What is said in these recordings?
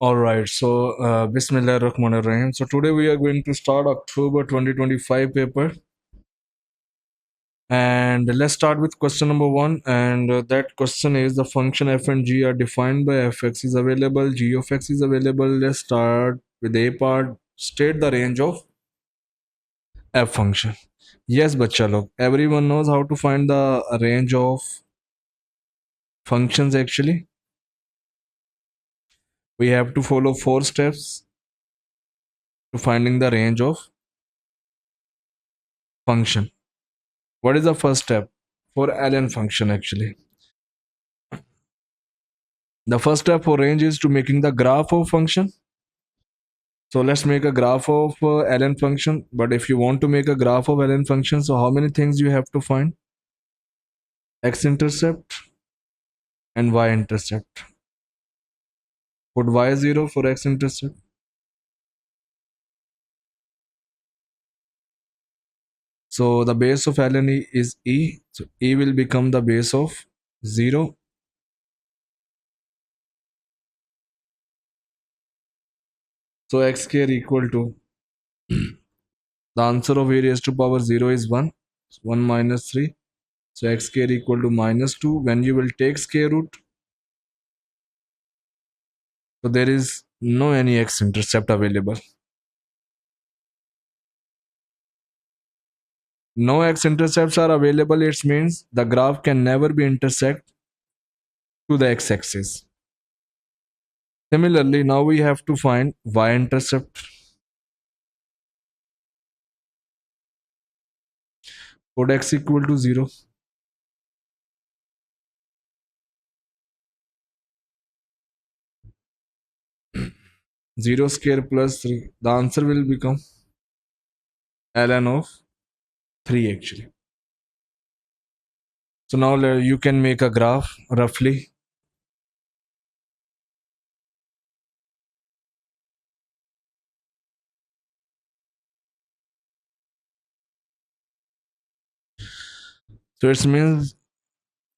All right, so Bismillah Rahman Rahim. So today we are going to start October 2025 paper, and let's start with question number one. And that question is the function f and g are defined by fx is available, g of x is available. Let's start with a part. State the range of f function. Yes, bachcha log. Everyone knows how to find the range of functions actually. We have to follow 4 steps to finding the range of function. What is the first step for ln function actually? The first step for range is to making the graph of function. So let's make a graph of ln function. But if you want to make a graph of ln function, so how many things you have to find? X-intercept and y-intercept. Put y0 for x-intercept. So the base of ln is e. So e will become the base of 0. So x square equal to the answer of a raised to power 0 is 1. So 1 minus 3. So x square equal to -2. When you will take square root, so there is no any x-intercept available. No x-intercepts are available. It means the graph can never be intersect to the x-axis. Similarly, now we have to find y-intercept. Put x equal to 0. 0 square plus 3. The answer will become ln of 3 actually. So now you can make a graph roughly. So it means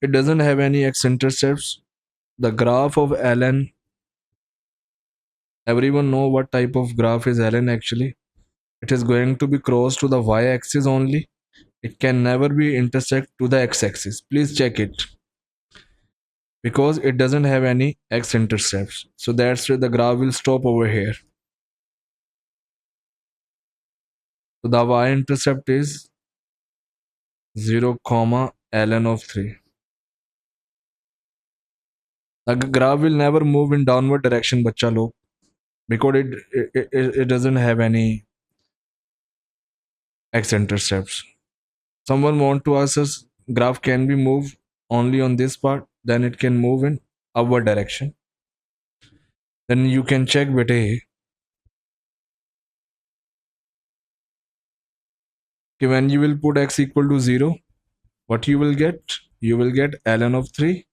it doesn't have any x-intercepts. The graph of ln, everyone know what type of graph is ln actually. It is going to be cross to the y-axis only. It can never be intersect to the x-axis. Please check it. Because it doesn't have any x-intercepts. So that's why the graph will stop over here. So the y-intercept is 0, ln of 3. The graph will never move in downward direction, bacha log, because it doesn't have any x-intercepts. Someone want to ask us, graph can be moved only on this part, then it can move in upward direction. Then you can check bete, when you will put x equal to 0, what you will get? You will get ln of 3.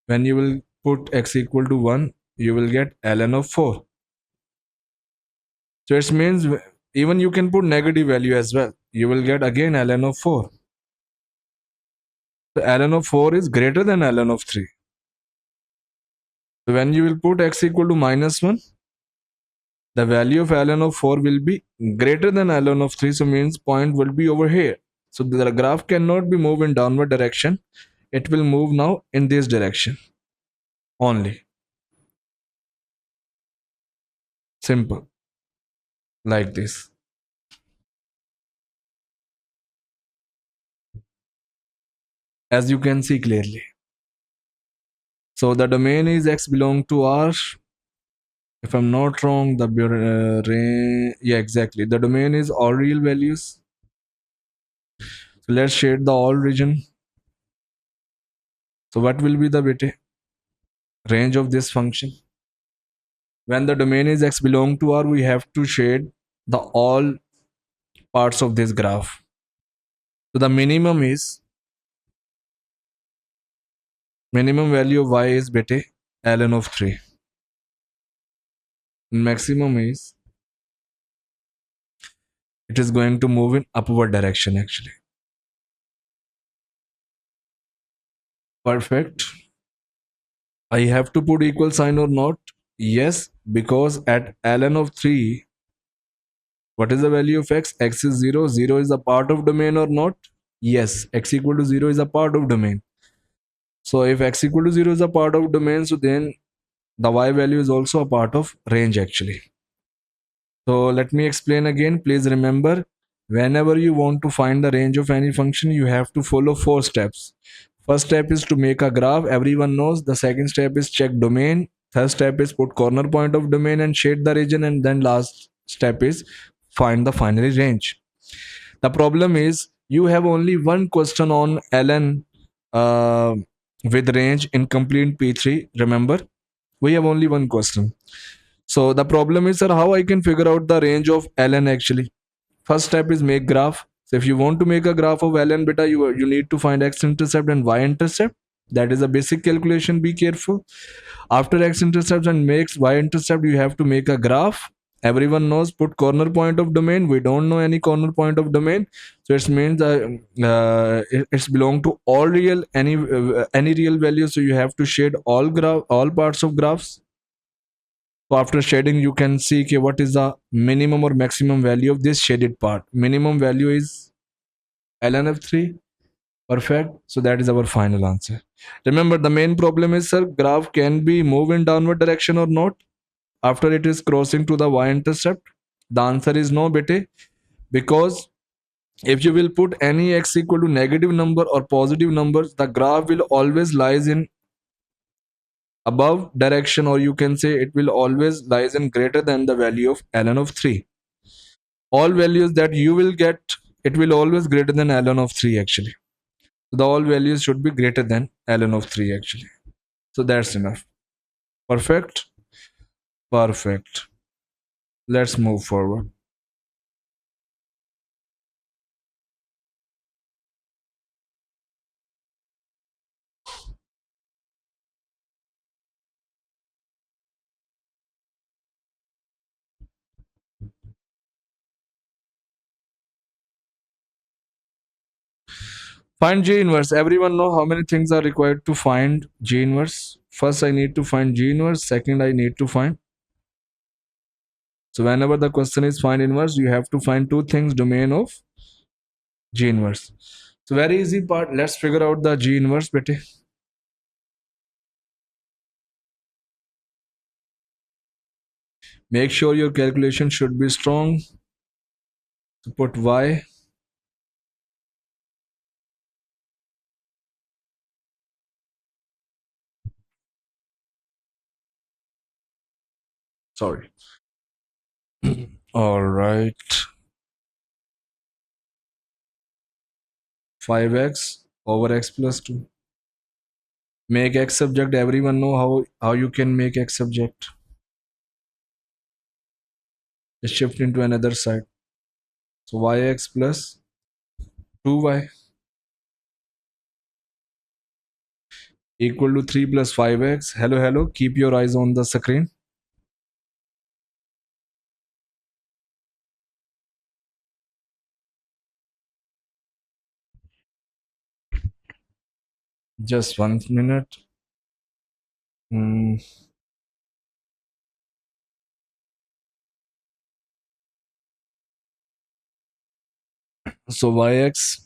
When you will put x equal to 1, you will get ln of 4. So it means even you can put negative value as well. You will get again ln of 4. So ln of 4 is greater than ln of 3. So when you will put x equal to -1, the value of ln of 4 will be greater than ln of 3. So means point will be over here. So the graph cannot be moved in downward direction. It will move now in this direction only. Simple. Like this. As you can see clearly. So the domain is x belong to R. If I'm not wrong, the yeah, exactly. The domain is all real values. So let's shade the all region. So what will be the range of this function? When the domain is x belong to R, we have to shade the all parts of this graph. So the minimum value of y is ln of 3. Maximum is it is going to move in upward direction actually. Perfect. I have to put equal sign or not? Yes, because at ln of 3, what is the value of x? X is 0. 0 is a part of domain or not? Yes, x equal to 0 is a part of domain. So if x equal to 0 is a part of domain, so then the y value is also a part of range actually. So let me explain again. Please remember, whenever you want to find the range of any function, you have to follow 4 steps. First step is to make a graph. Everyone knows. The second step is check domain. Third step is put corner point of domain and shade the region. And then last step is find the final range. The problem is you have only one question on ln uh, with range in complete P3. Remember, we have only one question. So the problem is, sir, how I can figure out the range of ln actually? First step is make graph. So if you want to make a graph of ln beta, you need to find x-intercept and y-intercept. That is a basic calculation. Be careful. After x-intercept and makes y-intercept, you have to make a graph. Everyone knows put corner point of domain. We don't know any corner point of domain, so it means it's belong to all real any real value. So you have to shade all parts of graphs. So after shading, you can see okay, what is the minimum or maximum value of this shaded part. Minimum value is ln of 3. Perfect. So that is our final answer. Remember, the main problem is, sir, graph can be moved in downward direction or not after it is crossing to the y-intercept. The answer is no, bete, because if you will put any x equal to negative number or positive numbers, the graph will always lies in above direction, or you can say it will always lies in greater than the value of ln of 3. All values that you will get, it will always greater than ln of 3 actually. So the all values should be greater than ln of 3 actually. So that's enough. Perfect. Perfect. Let's move forward. Find G inverse. Everyone know how many things are required to find G inverse. First, I need to find G inverse. Second, I need to find. So whenever the question is find inverse, you have to find two things domain of G inverse. So very easy part. Let's figure out the G inverse, bete. Make sure your calculation should be strong. So put Y. Sorry. All right. 5x over x plus 2. Make x subject. Everyone know how you can make x subject. Just shift into another side. So yx plus 2y equal to 3 plus 5x. Hello, hello. Keep your eyes on the screen. Just 1 minute. Hmm. So yx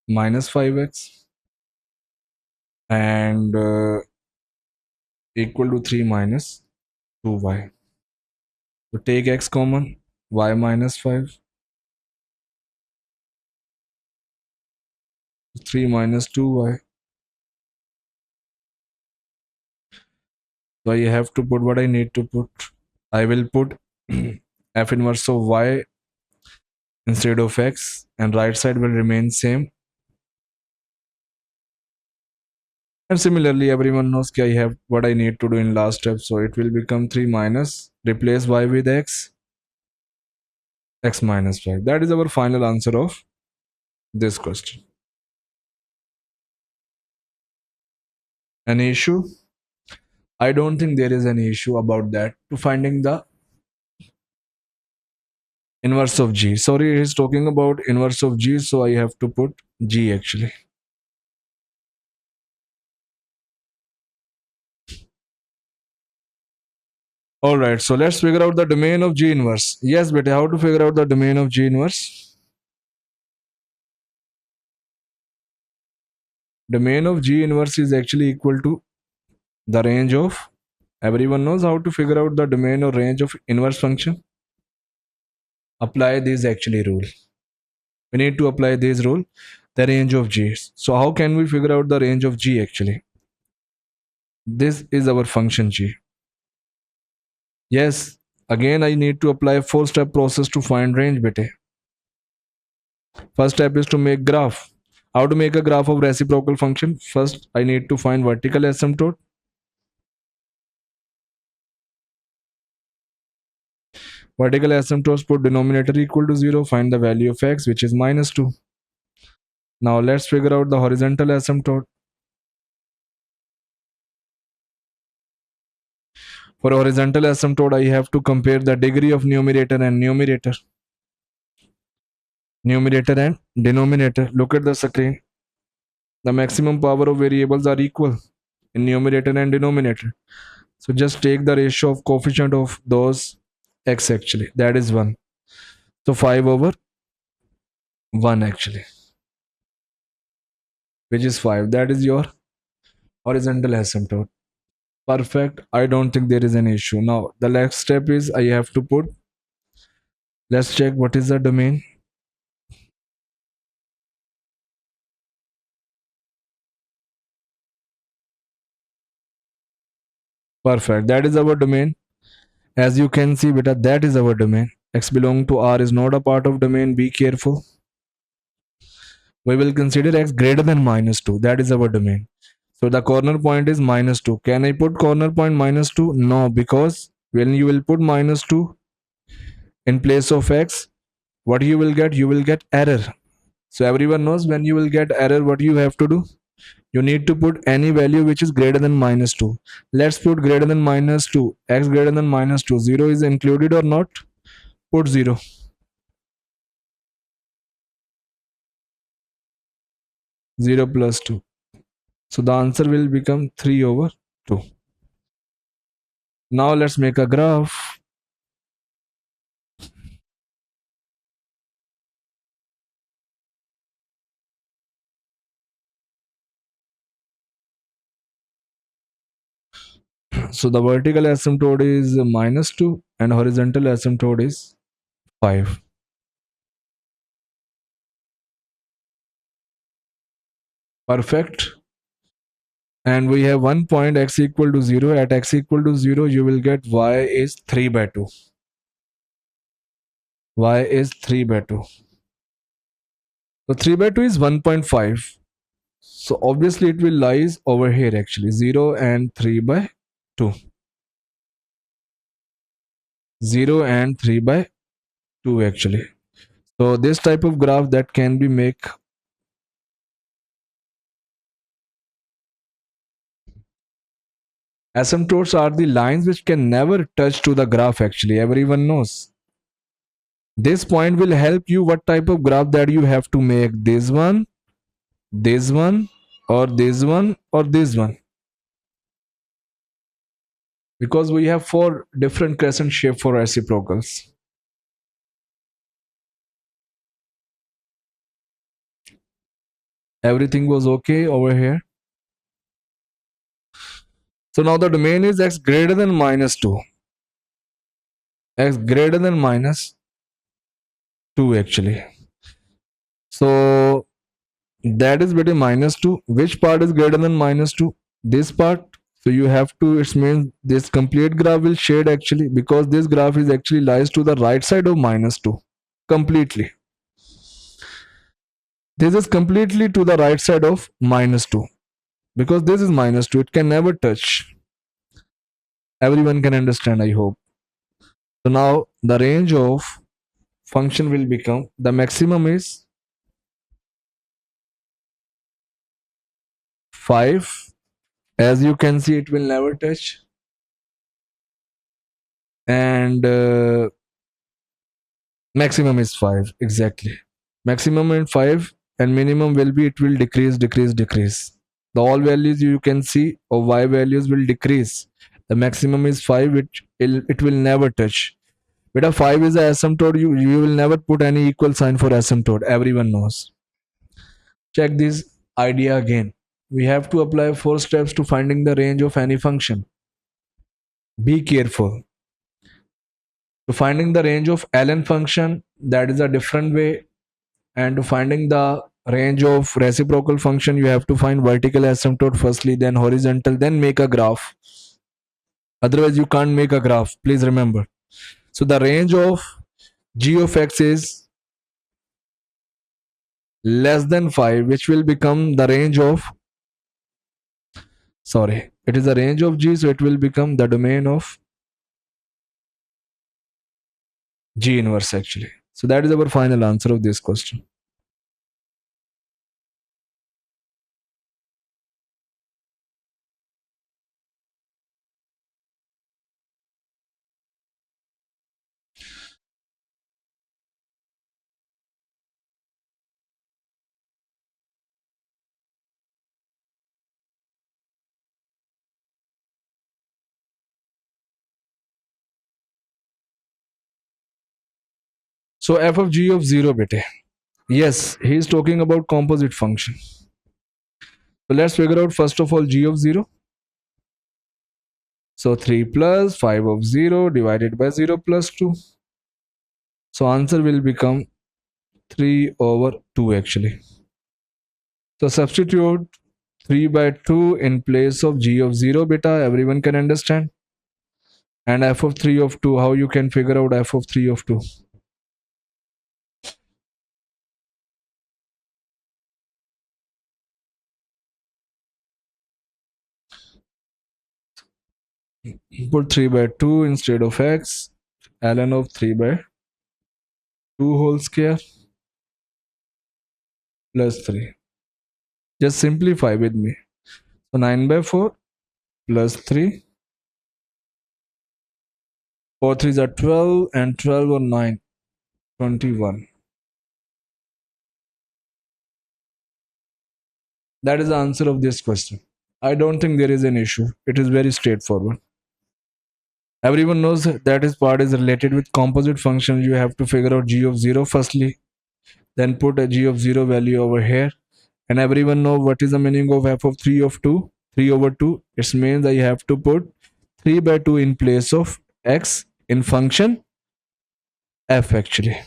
minus 5x and equal to 3 minus 2y. So take x common, y minus 5, 3 minus 2y. So I have to put what I need to put. I will put f inverse of y instead of x, and right side will remain same. And similarly, everyone knows that I have what I need to do in last step. So it will become 3 minus, replace y with x, x minus 5. That is our final answer of this question. Any issue? I don't think there is any issue about that. To finding the inverse of g. Sorry, he's talking about inverse of g, so I have to put g actually. All right, so let's figure out the domain of G inverse. Yes, beta, how to figure out the domain of G inverse? Domain of G inverse is actually equal to the range of, everyone knows how to figure out the domain or range of inverse function. Apply this actually rule. We need to apply this rule, the range of G. So how can we figure out the range of G actually? This is our function G. Yes, again I need to apply a four-step process to find range beta. First step is to make graph. How to make a graph of reciprocal function? First, I need to find vertical asymptote. Vertical asymptotes, put denominator equal to 0, find the value of x, which is minus 2. Now let's figure out the horizontal asymptote. For horizontal asymptote, I have to compare the degree of numerator and numerator. Numerator and denominator. Look at the screen. The maximum power of variables are equal in numerator and denominator. So just take the ratio of coefficient of those x actually. That is 1. So 5 over 1 actually, which is 5. That is your horizontal asymptote. Perfect. I don't think there is an issue. Now the next step is I have to put, let's check what is the domain. Perfect. That is our domain. As you can see, beta, that is our domain. X belong to R is not a part of domain. Be careful. We will consider x greater than minus 2. That is our domain. So the corner point is minus 2. Can I put corner point minus 2? No, because when you will put minus 2 in place of x, what you will get? You will get error. So everyone knows when you will get error, what you have to do? You need to put any value which is greater than minus 2. Let's put greater than minus 2. X greater than minus 2. 0 is included or not? Put 0. 0 plus 2. So the answer will become 3 over 2. Now let's make a graph. So the vertical asymptote is minus 2 and horizontal asymptote is 5. Perfect. And we have one point x equal to 0. At x equal to 0, you will get y is 3 by 2. Y is 3 by 2. So 3 by 2 is 1.5. So obviously it will lies over here actually. 0 and 3 by 2. 0 and 3 by 2 actually. So this type of graph that can be make. Asymptotes are the lines which can never touch to the graph actually. Everyone knows. This point will help you what type of graph that you have to make. This one, or this one, or this one. Because we have 4 different crescent shape for reciprocals. Everything was okay over here. So now the domain is x greater than minus 2. X greater than minus 2 actually. So that is between minus 2. Which part is greater than minus 2? This part. So you have to, it means this complete graph will shade actually, because this graph is actually lies to the right side of minus 2. Completely. This is completely to the right side of minus 2. Because this is minus 2. It can never touch. Everyone can understand, I hope. So now the range of function will become, the maximum is 5. As you can see, it will never touch. And maximum is 5. Exactly. Maximum is 5 and minimum will be, it will decrease. The all values you can see of y values will decrease. The maximum is 5, which it will never touch. But a 5 is a asymptote. You will never put any equal sign for asymptote. Everyone knows. Check this idea again. We have to apply 4 steps to finding the range of any function. Be careful. To finding the range of ln function, that is a different way. And to finding the range of reciprocal function, you have to find vertical asymptote firstly, then horizontal, then make a graph. Otherwise, you can't make a graph. Please remember. So the range of g of x is less than 5, which will become the range of, sorry, it is the range of g, so it will become the domain of g inverse actually. So that is our final answer of this question. So f of g of 0 beta. Yes, he is talking about composite function. So let's figure out first of all g of 0. So 3 plus 5 of 0 divided by 0 plus 2. So answer will become 3 over 2 actually. So substitute 3 by 2 in place of g of 0 beta. Everyone can understand. And f of 3 of 2. How you can figure out f of 3 of 2? Put 3 by 2 instead of x. ln of 3 by 2 whole square plus 3. Just simplify with me. So 9 by 4 plus 3. 4 3s are 12 and 12 or 9. 21. That is the answer of this question. I don't think there is an issue. It is very straightforward. Everyone knows that his part is related with composite functions. You have to figure out g of 0 firstly, then put a g of 0 value over here. And everyone know what is the meaning of f of 3 of 2? 3 over 2. It means that you have to put 3 by 2 in place of x in function f actually.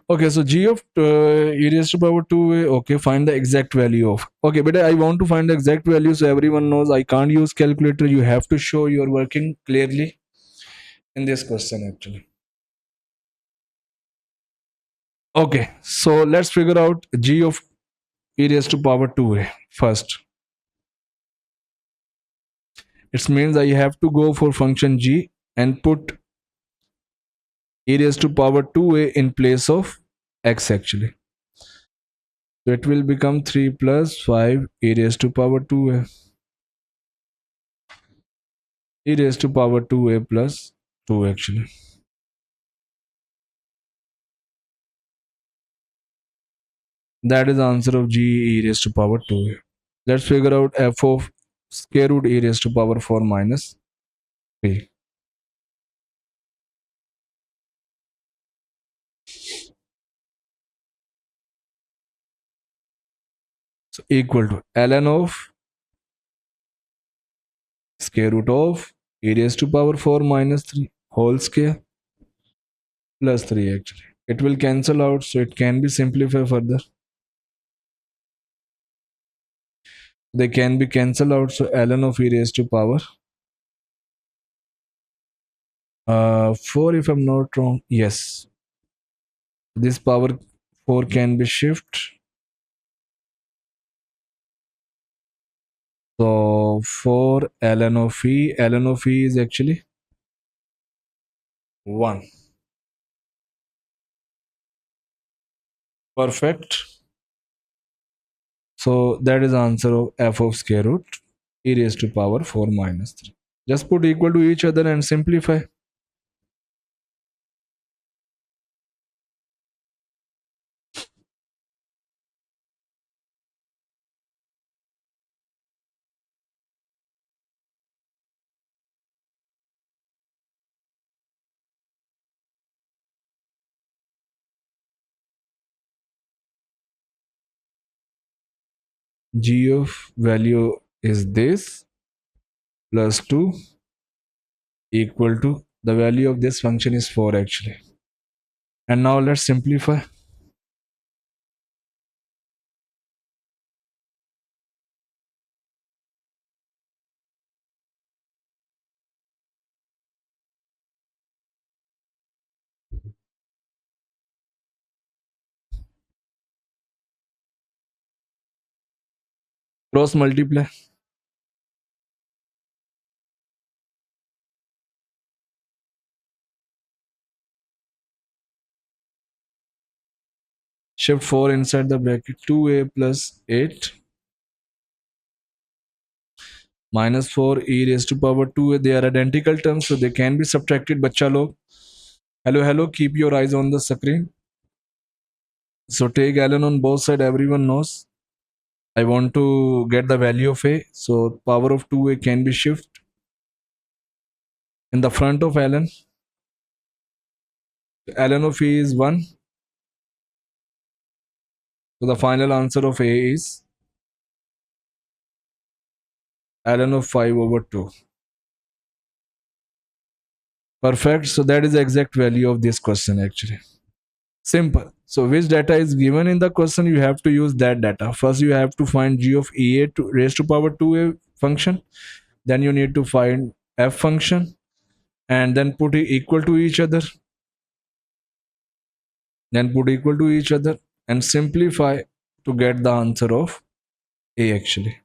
Okay, so g of e raised to power 2, okay, find the exact value of. Okay, but I want to find the exact value, so everyone knows I can't use calculator. You have to show your working clearly in this question actually. Okay, so let's figure out g of e raised to power 2 first. It means I have to go for function g and put e raised to power 2 in place of x actually. So it will become 3 plus 5 e raised to power 2a. E raised to power 2a plus 2 actually. That is the answer of g e raised to power 2a. Let's figure out f of square root e raised to power 4 minus 3. So equal to ln of square root of e raised to power 4 minus 3 whole square plus 3 actually. It will cancel out, so it can be simplified further. They can be cancelled out, so ln of e raised to power 4 if I'm not wrong. Yes, this power 4 can be shift. So for ln of e is actually 1. Perfect. So that is answer of f of square root e raised to power 4 minus 3. Just put equal to each other and simplify. G of value is this plus 2 equal to the value of this function is 4 actually. And now let's simplify. Cross multiply. Shift 4 inside the bracket. 2a plus 8 minus 4 e raised to power 2a. They are identical terms, so they can be subtracted. Bacha log. Hello, hello. Keep your eyes on the screen. So take ln on both sides. Everyone knows. I want to get the value of a. So power of 2a can be shift in the front of ln. Ln of a is 1. So the final answer of a is ln of 5 over 2. Perfect. So that is the exact value of this question actually. Simple. So which data is given in the question, you have to use that data. First you have to find g of ea to raised to power 2a function. Then you need to find f function and then put it equal to each other. Then put equal to each other and simplify to get the answer of a actually.